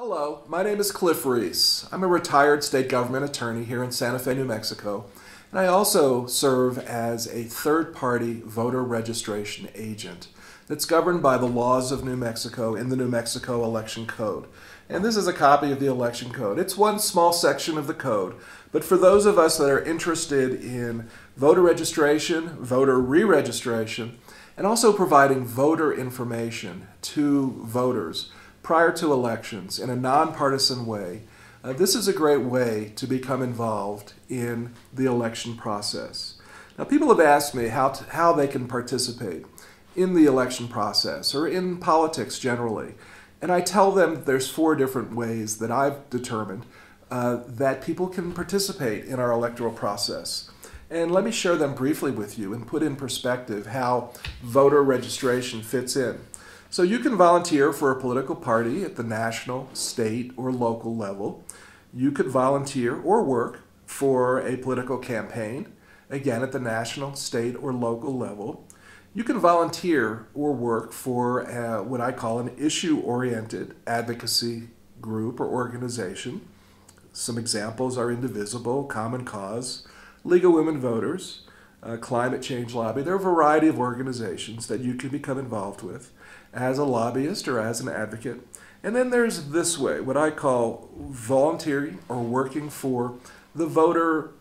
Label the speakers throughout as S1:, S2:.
S1: Hello, my name is Cliff Rees. I'm a retired state government attorney here in Santa Fe, New Mexico, and I also serve as a third-party voter registration agent that's governed by the laws of New Mexico in the New Mexico Election Code. And this is a copy of the election code. It's one small section of the code, but for those of us that are interested in voter registration, voter re-registration, and also providing voter information to voters prior to elections in a nonpartisan way, this is a great way to become involved in the election process. Now, people have asked me how they can participate in the election process or in politics generally, and I tell them there's 4 different ways that I've determined that people can participate in our electoral process. And let me share them briefly with you and put in perspective how voter registration fits in. So you can volunteer for a political party at the national, state, or local level. You could volunteer or work for a political campaign, again at the national, state, or local level. You can volunteer or work for what I call an issue-oriented advocacy group or organization. Some examples are Indivisible, Common Cause, League of Women Voters, Climate Change Lobby. There are a variety of organizations that you can become involved with as a lobbyist or as an advocate. And then there's this way, what I call volunteering or working for the voter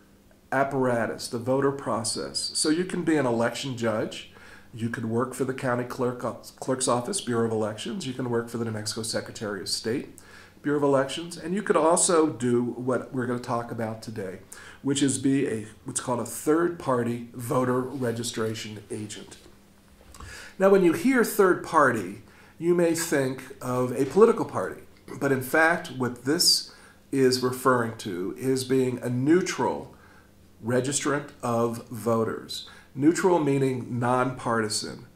S1: apparatus, the voter process. So you can be an election judge. You could work for the county clerk's office, Bureau of Elections. You can work for the New Mexico Secretary of State, Bureau of Elections. And you could also do what we're going to talk about today, which is be what's called a third-party voter registration agent. Now, when you hear third party, you may think of a political party, but in fact, what this is referring to is being a neutral registrant of voters. Neutral meaning nonpartisan.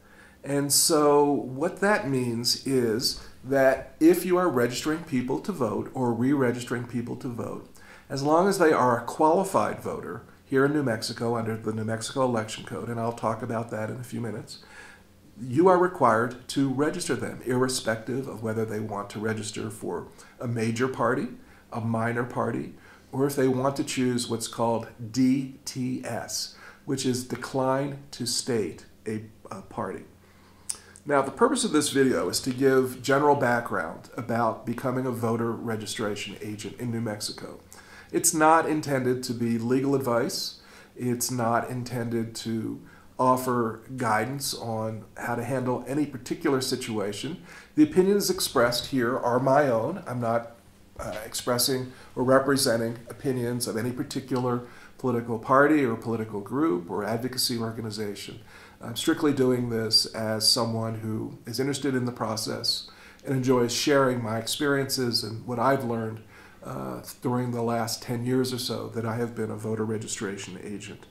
S1: And so what that means is that if you are registering people to vote or re-registering people to vote, as long as they are a qualified voter here in New Mexico under the New Mexico Election Code, and I'll talk about that in a few minutes, you are required to register them, irrespective of whether they want to register for a major party, a minor party, or if they want to choose what's called DTS, which is decline to state a party. Now, the purpose of this video is to give general background about becoming a voter registration agent in New Mexico. It's not intended to be legal advice. It's not intended to offer guidance on how to handle any particular situation. The opinions expressed here are my own. I'm not expressing or representing opinions of any particular political party or political group or advocacy organization. I'm strictly doing this as someone who is interested in the process and enjoys sharing my experiences and what I've learned during the last 10 years or so that I have been a voter registration agent.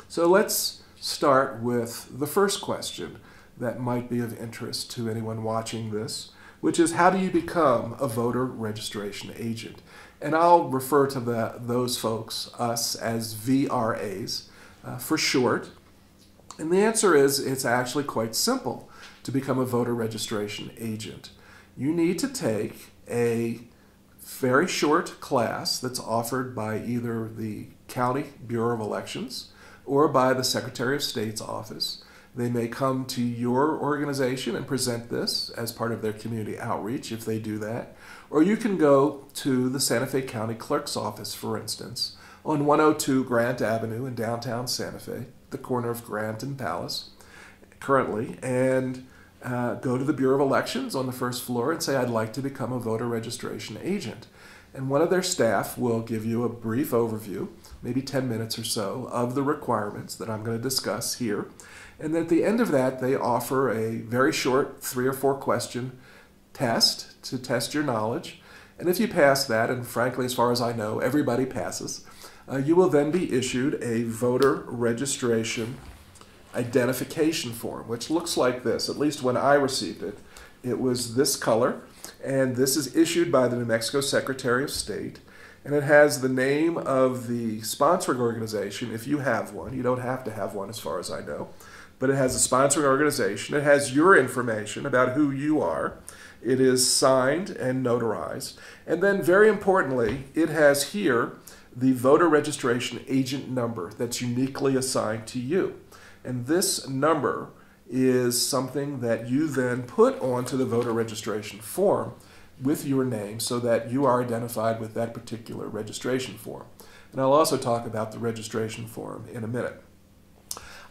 S1: So let's start with the first question that might be of interest to anyone watching this, which is, how do you become a voter registration agent? And I'll refer to those folks, us, as VRAs for short. And the answer is, it's actually quite simple to become a voter registration agent. You need to take a very short class that's offered by either the County Bureau of Elections or by the Secretary of State's office. They may come to your organization and present this as part of their community outreach if they do that. Or you can go to the Santa Fe County Clerk's office, for instance, on 102 Grant Avenue in downtown Santa Fe, the corner of Grant and Palace, currently, and go to the Bureau of Elections on the first floor and say, I'd like to become a voter registration agent. And one of their staff will give you a brief overview, maybe 10 minutes or so, of the requirements that I'm going to discuss here. And at the end of that, they offer a very short 3 or 4 question test to test your knowledge. And if you pass that, and frankly, as far as I know, everybody passes, you will then be issued a voter registration identification form, which looks like this. At least when I received it, it was this color. And this is issued by the New Mexico Secretary of State. And it has the name of the sponsoring organization, if you have one. You don't have to have one as far as I know. But it has a sponsoring organization. It has your information about who you are. It is signed and notarized. And then very importantly, it has here the voter registration agent number that's uniquely assigned to you. And this number is something that you then put onto the voter registration form with your name so that you are identified with that particular registration form. And I'll also talk about the registration form in a minute.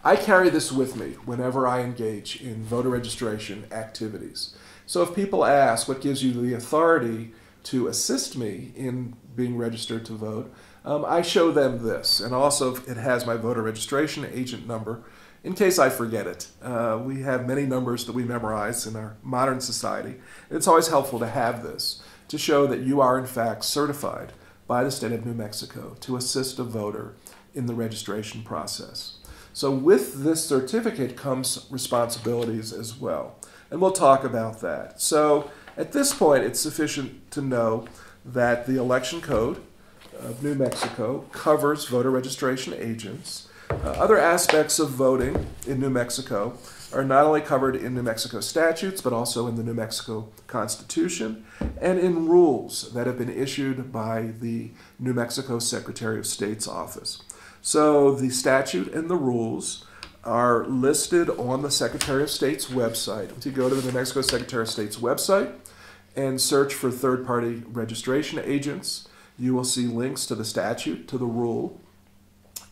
S1: I carry this with me whenever I engage in voter registration activities. So if people ask what gives you the authority to assist me in being registered to vote, I show them this. And also it has my voter registration agent number in case I forget it. We have many numbers that we memorize in our modern society. It's always helpful to have this to show that you are in fact certified by the state of New Mexico to assist a voter in the registration process. So with this certificate comes responsibilities as well. And we'll talk about that. So at this point, it's sufficient to know that the election code of New Mexico covers voter registration agents. Other aspects of voting in New Mexico are not only covered in New Mexico statutes, but also in the New Mexico Constitution and in rules that have been issued by the New Mexico Secretary of State's office. So the statute and the rules are listed on the Secretary of State's website. If you go to the New Mexico Secretary of State's website and search for third-party registration agents, you will see links to the statute, to the rule,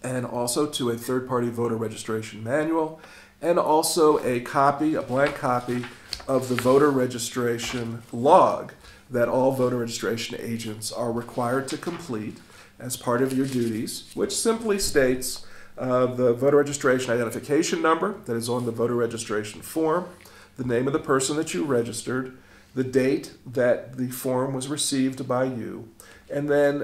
S1: and also to a third-party voter registration manual, and also a copy, a blank copy, of the voter registration log that all voter registration agents are required to complete as part of your duties, which simply states the voter registration identification number that is on the voter registration form, the name of the person that you registered, the date that the form was received by you, and then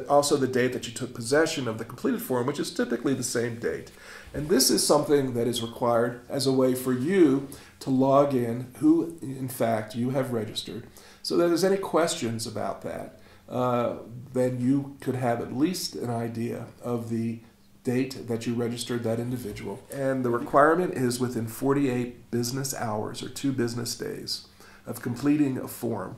S1: also the date that you took possession of the completed form, which is typically the same date. And this is something that is required as a way for you to log in who, in fact, you have registered. So that if there's any questions about that, then you could have at least an idea of the date that you registered that individual. And the requirement is within 48 business hours or 2 business days of completing a form.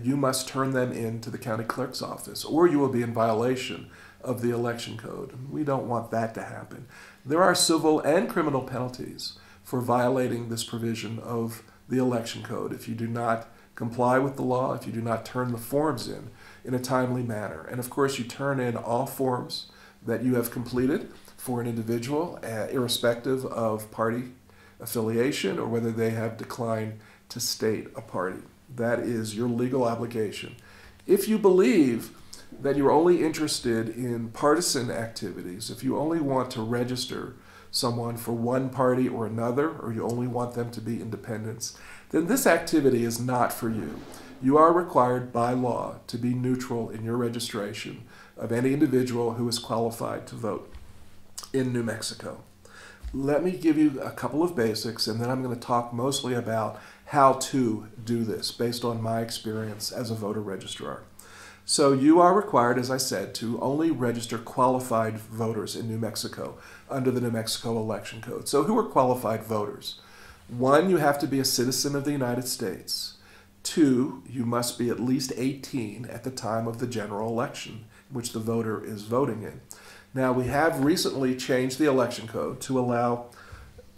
S1: You must turn them in to the county clerk's office, or you will be in violation of the election code. We don't want that to happen. There are civil and criminal penalties for violating this provision of the election code if you do not comply with the law, if you do not turn the forms in a timely manner. And of course, you turn in all forms that you have completed for an individual, irrespective of party affiliation or whether they have declined to state a party. That is your legal obligation. If you believe that you're only interested in partisan activities, if you only want to register someone for one party or another, or you only want them to be independents, then this activity is not for you. You are required by law to be neutral in your registration of any individual who is qualified to vote in New Mexico. Let me give you a couple of basics, and then I'm going to talk mostly about how to do this based on my experience as a voter registrar. So you are required, as I said, to only register qualified voters in New Mexico under the New Mexico Election Code. So who are qualified voters? 1, you have to be a citizen of the United States. 2, you must be at least 18 at the time of the general election, which the voter is voting in. Now, we have recently changed the election code to allow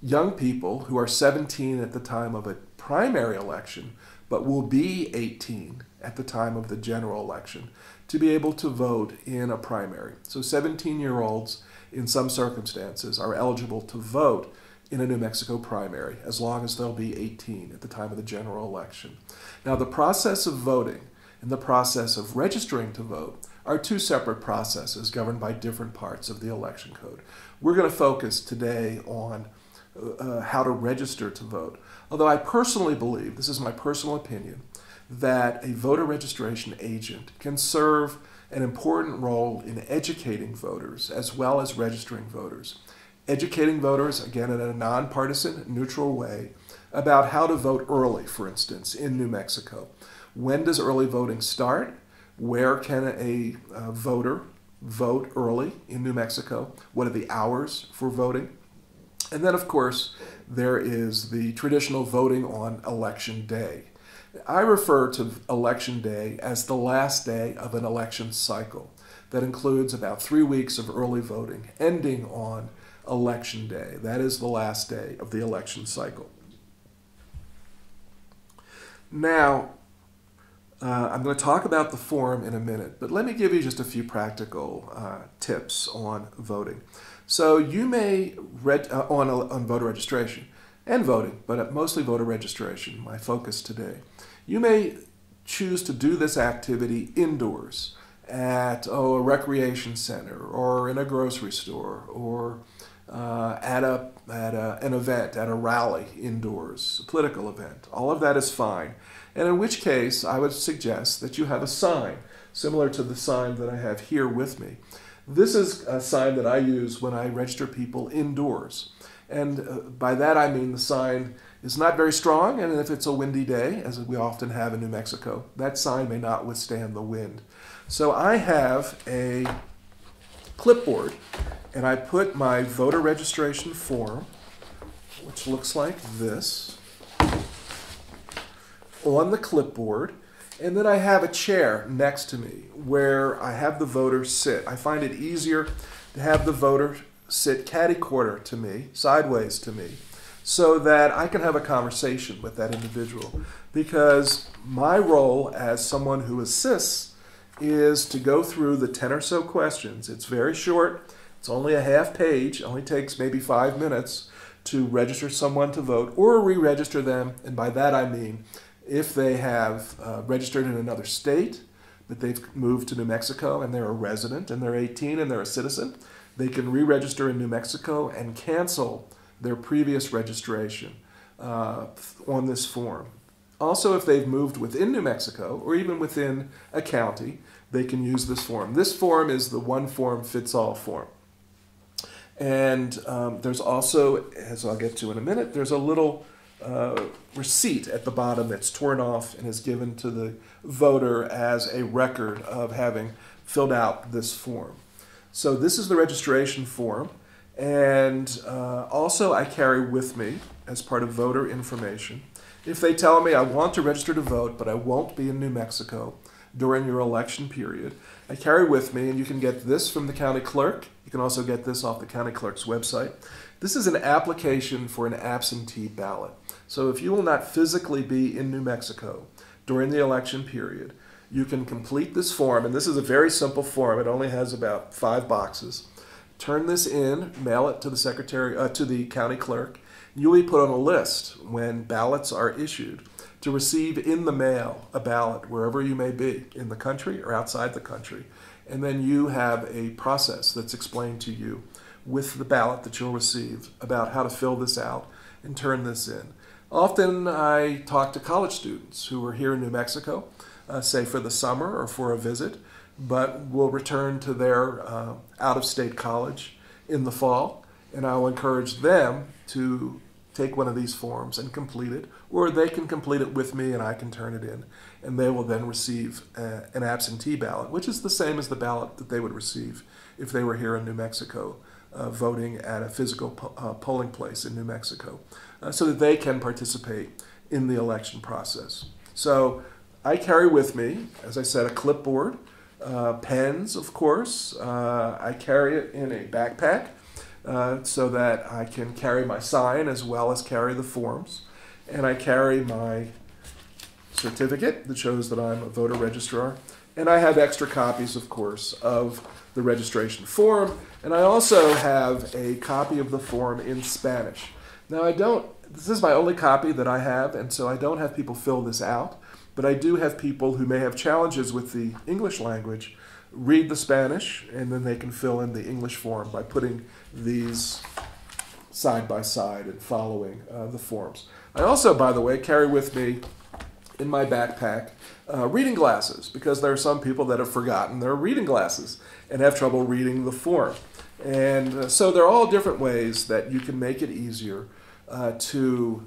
S1: young people who are 17 at the time of a primary election, but will be 18 at the time of the general election, to be able to vote in a primary. So 17-year-olds, in some circumstances, are eligible to vote in a New Mexico primary, as long as they'll be 18 at the time of the general election. Now, the process of voting and the process of registering to vote are 2 separate processes governed by different parts of the election code. We're going to focus today on how to register to vote. Although I personally believe, this is my personal opinion, that a voter registration agent can serve an important role in educating voters as well as registering voters. Educating voters, again, in a nonpartisan, neutral way, about how to vote early, for instance, in New Mexico. When does early voting start? Where can a voter vote early in New Mexico? What are the hours for voting? And then, of course, there is the traditional voting on election day. I refer to Election Day as the last day of an election cycle that includes about 3 weeks of early voting, ending on Election Day. That is the last day of the election cycle. Now, I'm going to talk about the form in a minute, but let me give you just a few practical tips on voting. So you may, on voter registration and voting, but mostly voter registration, my focus today. You may choose to do this activity indoors at a recreation center or in a grocery store or at an event, at a rally indoors, a political event. All of that is fine. And in which case, I would suggest that you have a sign, similar to the sign that I have here with me. This is a sign that I use when I register people indoors. And by that I mean the sign is not very strong, and if it's a windy day, as we often have in New Mexico, that sign may not withstand the wind. So I have a clipboard, and I put my voter registration form, which looks like this, on the clipboard, and then I have a chair next to me where I have the voter sit. I find it easier to have the voter sit catty-corner to me, sideways to me, so that I can have a conversation with that individual. Because my role as someone who assists is to go through the 10 or so questions. It's very short. It's only a half page. It only takes maybe 5 minutes to register someone to vote or re-register them. And by that I mean if they have registered in another state, but they've moved to New Mexico and they're a resident and they're 18 and they're a citizen, they can re-register in New Mexico and cancel their previous registration on this form. Also, if they've moved within New Mexico or even within a county, they can use this form. This form is the one-form-fits-all form. And there's also, as I'll get to in a minute, there's a little receipt at the bottom that's torn off and is given to the voter as a record of having filled out this form. So this is the registration form, and also I carry with me, as part of voter information, if they tell me I want to register to vote, but I won't be in New Mexico during your election period, I carry with me, and you can get this from the county clerk. You can also get this off the county clerk's website. This is an application for an absentee ballot. So if you will not physically be in New Mexico during the election period, you can complete this form, and this is a very simple form. It only has about 5 boxes. Turn this in, mail it to the secretary, to the county clerk. You'll be put on a list when ballots are issued to receive in the mail a ballot wherever you may be, in the country or outside the country. And then you have a process that's explained to you with the ballot that you'll receive about how to fill this out and turn this in. Often I talk to college students who are here in New Mexico, say for the summer or for a visit, but will return to their out-of-state college in the fall, and I'll encourage them to take one of these forms and complete it, or they can complete it with me and I can turn it in, and they will then receive an absentee ballot, which is the same as the ballot that they would receive if they were here in New Mexico, voting at a physical polling place in New Mexico, so that they can participate in the election process. So I carry with me, as I said, a clipboard, pens, of course. I carry it in a backpack so that I can carry my sign as well as carry the forms. And I carry my certificate that shows that I'm a voter registrar. And I have extra copies, of course, of the registration form. And I also have a copy of the form in Spanish. Now this is my only copy that I have, and so I don't have people fill this out. But I do have people who may have challenges with the English language read the Spanish, and then they can fill in the English form by putting these side by side and following the forms. I also, by the way, carry with me in my backpack reading glasses, because there are some people that have forgotten their reading glasses and have trouble reading the form. And so there are all different ways that you can make it easier to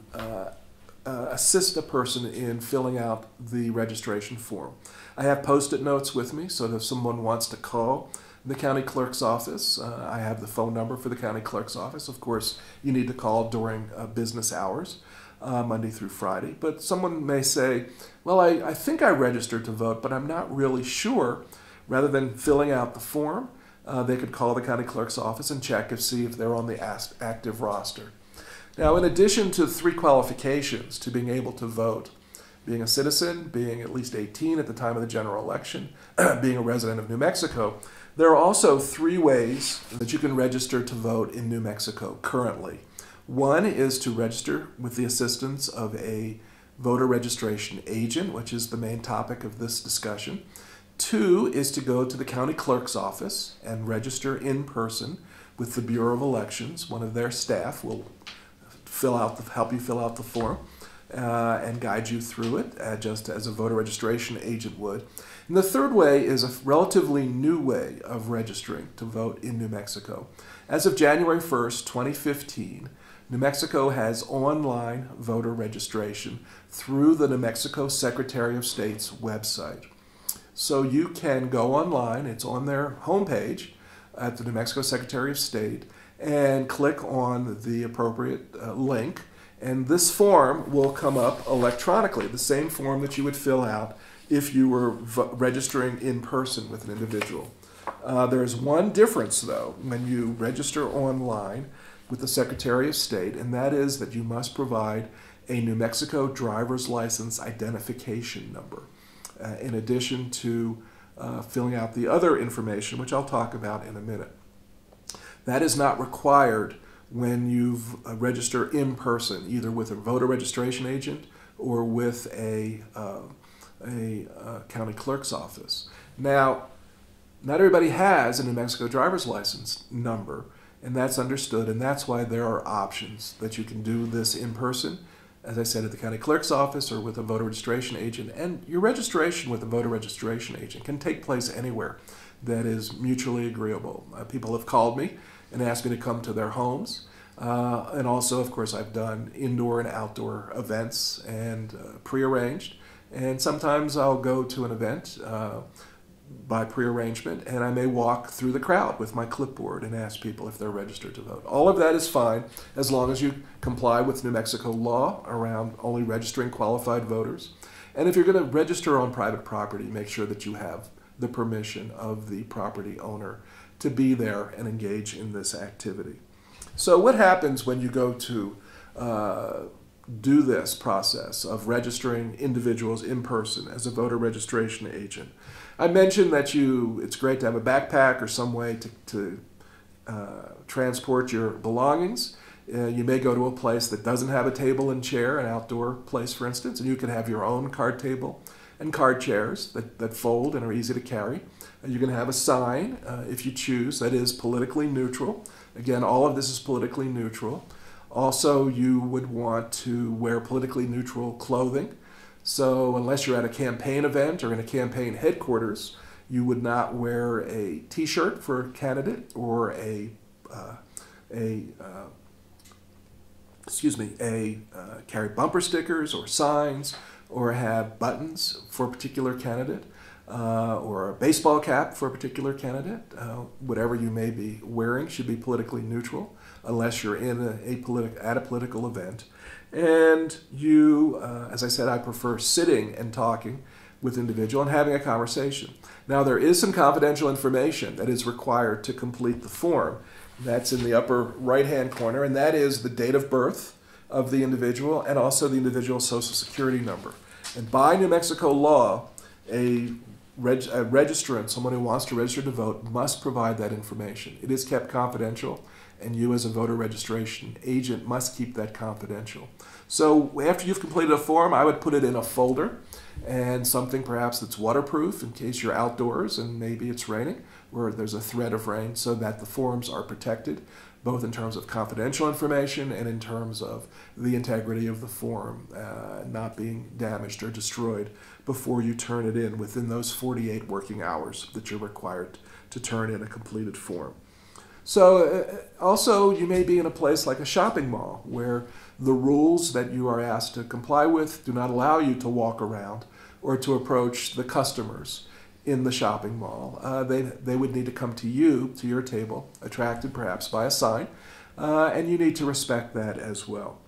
S1: assist a person in filling out the registration form. I have Post-it notes with me, so that if someone wants to call the county clerk's office, I have the phone number for the county clerk's office. Of course, you need to call during business hours. Monday through Friday. But someone may say, well, I think I registered to vote, but I'm not really sure. Rather than filling out the form, they could call the county clerk's office and check to see if they're on the active roster. Now, in addition to 3 qualifications to being able to vote, being a citizen, being at least 18 at the time of the general election, being a resident of New Mexico, there are also 3 ways that you can register to vote in New Mexico currently. One is to register with the assistance of a voter registration agent, which is the main topic of this discussion. 2 is to go to the county clerk's office and register in person with the Bureau of Elections. One of their staff will help you fill out the form and guide you through it, just as a voter registration agent would. And the 3rd way is a relatively new way of registering to vote in New Mexico. As of January 1st, 2015, New Mexico has online voter registration through the New Mexico Secretary of State's website. So you can go online, it's on their homepage at the New Mexico Secretary of State, and click on the appropriate link, and this form will come up electronically, the same form that you would fill out if you were registering in person with an individual. There's one difference, though, when you register online with the Secretary of State, and that is that you must provide a New Mexico driver's license identification number, in addition to filling out the other information, which I'll talk about in a minute. That is not required when you register in person, either with a voter registration agent or with a county clerk's office. Now, not everybody has a New Mexico driver's license number, and that's understood, and that's why there are options that you can do this in person, as I said, at the county clerk's office or with a voter registration agent. And your registration with a voter registration agent can take place anywhere that is mutually agreeable. People have called me and asked me to come to their homes. And also, of course, I've done indoor and outdoor events and prearranged. And sometimes I'll go to an event by prearrangement, and I may walk through the crowd with my clipboard and ask people if they're registered to vote. All of that is fine as long as you comply with New Mexico law around only registering qualified voters. And if you're going to register on private property, make sure that you have the permission of the property owner to be there and engage in this activity. So what happens when you go to do this process of registering individuals in person as a voter registration agent? I mentioned that it's great to have a backpack or some way to transport your belongings. You may go to a place that doesn't have a table and chair, an outdoor place, for instance, and you can have your own card table and card chairs that fold and are easy to carry. You can have a sign, if you choose, that is politically neutral. Again, all of this is politically neutral. Also, you would want to wear politically neutral clothing. So unless you're at a campaign event or in a campaign headquarters, you would not wear a T-shirt for a candidate or carry bumper stickers or signs or have buttons for a particular candidate or a baseball cap for a particular candidate. Whatever you may be wearing should be politically neutral unless you're in at a political event. And you, as I said, I prefer sitting and talking with individual and having a conversation. Now, there is some confidential information that is required to complete the form. That's in the upper right-hand corner, and that is the date of birth of the individual and also the individual's social security number. And by New Mexico law, a registrant, someone who wants to register to vote, must provide that information. It is kept confidential, and you as a voter registration agent must keep that confidential. So after you've completed a form, I would put it in a folder and something perhaps that's waterproof in case you're outdoors and maybe it's raining or there's a threat of rain, so that the forms are protected both in terms of confidential information and in terms of the integrity of the form not being damaged or destroyed before you turn it in within those 48 working hours that you're required to turn in a completed form. So also you may be in a place like a shopping mall where the rules that you are asked to comply with do not allow you to walk around or to approach the customers in the shopping mall. They would need to come to you, to your table, attracted perhaps by a sign, and you need to respect that as well.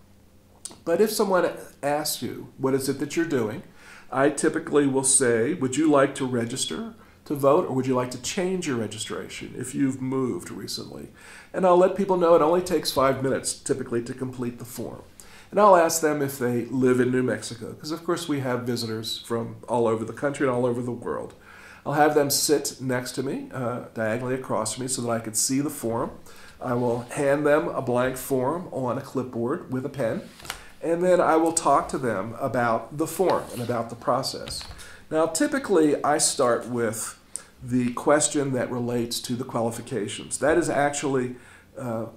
S1: But if someone asks you, what is it that you're doing? I typically will say, would you like to register to vote, or would you like to change your registration if you've moved recently? And I'll let people know it only takes 5 minutes typically to complete the form. And I'll ask them if they live in New Mexico, because of course we have visitors from all over the country and all over the world. I'll have them sit next to me, diagonally across from me, so that I could see the form. I will hand them a blank form on a clipboard with a pen, and then I will talk to them about the form and about the process. Now, typically, I start with the question that relates to the qualifications. That is actually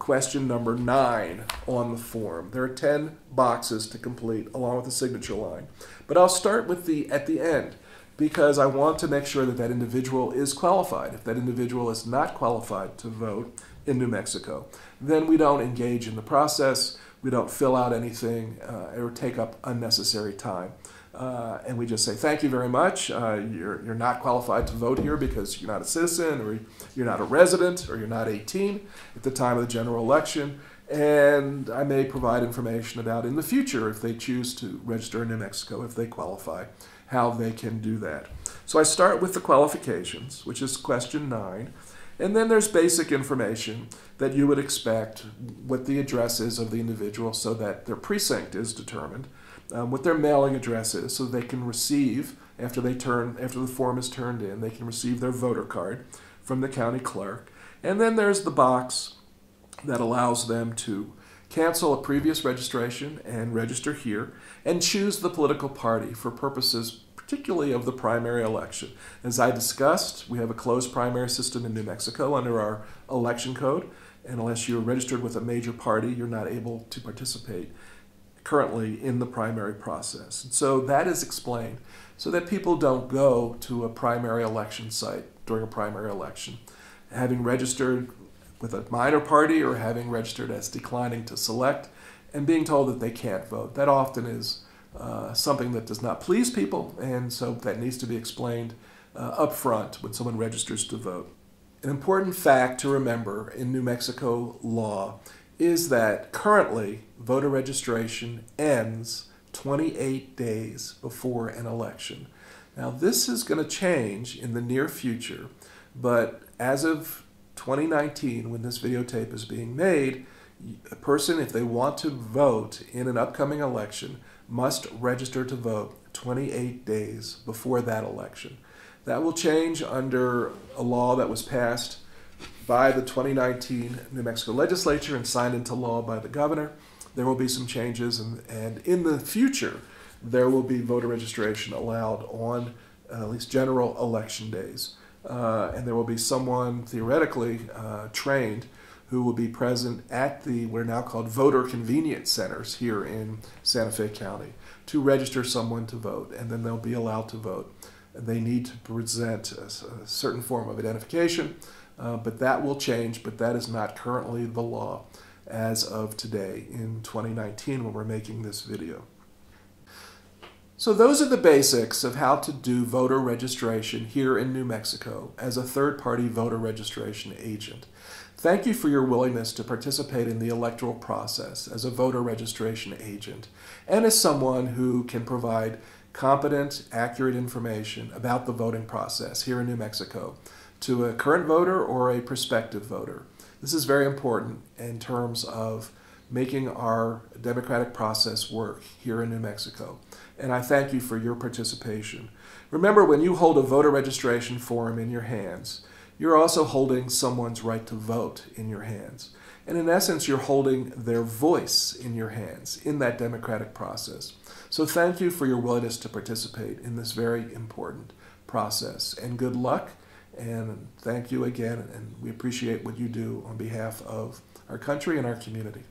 S1: question number 9 on the form. There are 10 boxes to complete along with the signature line. But I'll start with at the end, because I want to make sure that that individual is qualified. If that individual is not qualified to vote in New Mexico, then we don't engage in the process, we don't fill out anything, or take up unnecessary time. And we just say, thank you very much, you're not qualified to vote here because you're not a citizen, or you're not a resident, or you're not 18 at the time of the general election. And I may provide information about in the future, if they choose to register in New Mexico, if they qualify, how they can do that. So I start with the qualifications, which is question 9. And then there's basic information that you would expect, what the address is of the individual so that their precinct is determined, what their mailing address is so they can receive, after the form is turned in, they can receive their voter card from the county clerk. And then there's the box that allows them to cancel a previous registration and register here, and choose the political party for purposes particularly of the primary election. As I discussed, we have a closed primary system in New Mexico under our election code, and unless you're registered with a major party, you're not able to participate currently in the primary process. And so that is explained so that people don't go to a primary election site during a primary election, having registered with a minor party or having registered as declining to select and being told that they can't vote. That often is something that does not please people, and so that needs to be explained up front when someone registers to vote. An important fact to remember in New Mexico law is that currently voter registration ends 28 days before an election. Now, this is going to change in the near future, but as of 2019, when this videotape is being made, a person, if they want to vote in an upcoming election, must register to vote 28 days before that election. That will change under a law that was passed by the 2019 New Mexico legislature and signed into law by the governor. There will be some changes, and in the future, there will be voter registration allowed on at least general election days. And there will be someone theoretically trained who will be present at what are now called voter convenience centers here in Santa Fe County to register someone to vote, and then they'll be allowed to vote. They need to present a certain form of identification, but that will change, but that is not currently the law as of today in 2019 when we're making this video. So those are the basics of how to do voter registration here in New Mexico as a third-party voter registration agent. Thank you for your willingness to participate in the electoral process as a voter registration agent and as someone who can provide competent, accurate information about the voting process here in New Mexico to a current voter or a prospective voter. This is very important in terms of making our democratic process work here in New Mexico. And I thank you for your participation. Remember, when you hold a voter registration form in your hands, you're also holding someone's right to vote in your hands. And in essence, you're holding their voice in your hands in that democratic process. So thank you for your willingness to participate in this very important process. And good luck, and thank you again, and we appreciate what you do on behalf of our country and our community.